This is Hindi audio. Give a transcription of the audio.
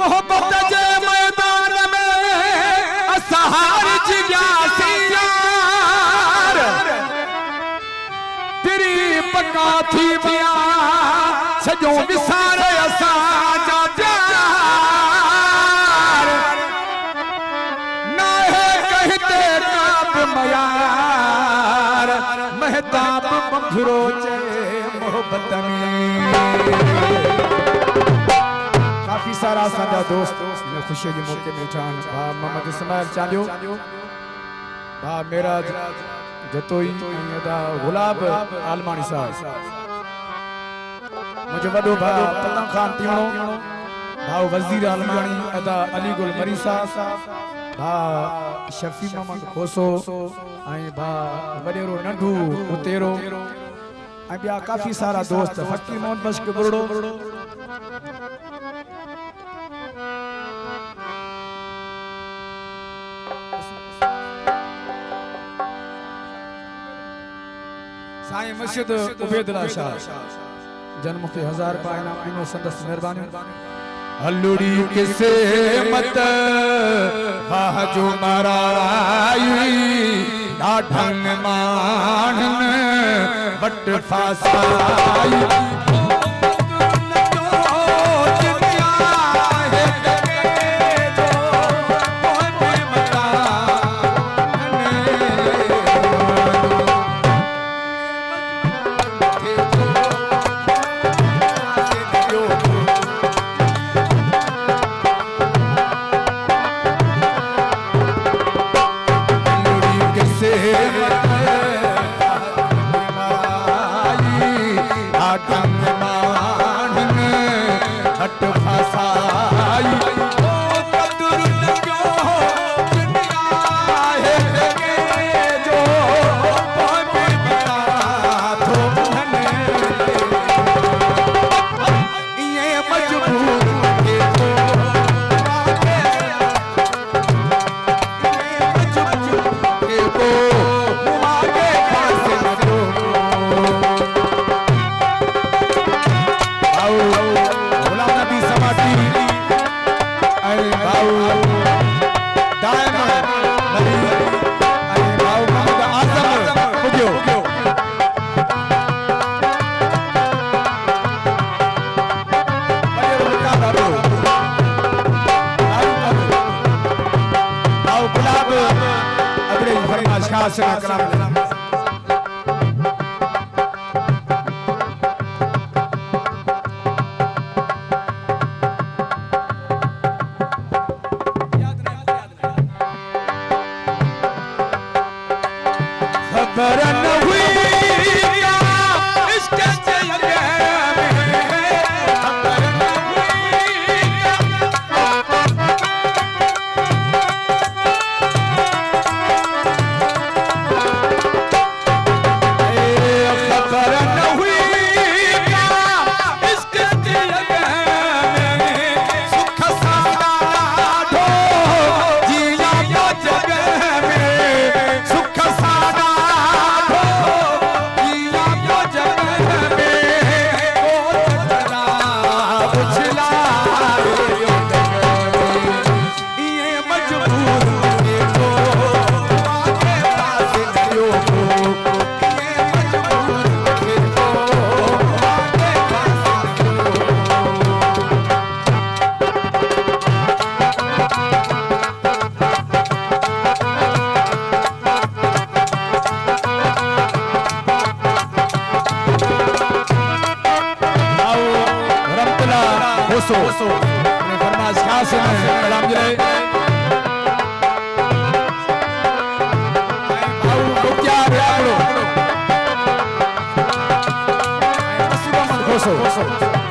मोहब्बत जे मैदान में असहार जिज्ञासी यार तेरी पका थी बिया सजो विसारे असांजा प्यार ना है कहते काब मयार महताब मंगरो चे मोहब्बत में काफी सारा साजा दोस्त ने खुशी के मौके में उठान भा मोहम्मद इस्माइल चांदियो भा मेरा जतोई दा गुलाब आलमानी साहब मुझे वडो भा पतंग खान तीवणो भा वजीर आलमानी अदा अली गुल मरी साहब भा शफी मोहम्मद खोसो आई भा वडेरो नंढू उतेरो आई बिया काफी सारा दोस्त फकीर मोहम्मद बश्क बुरड़ो साईं मस्जिद उबैदुल्ला शाह जन्म के 1000 रुपया इनाम ॾिनो संदस मेहरबानी हलुड़ी किसे मत वाह जो मराई ढाढंग मानन वट फासाई Oso.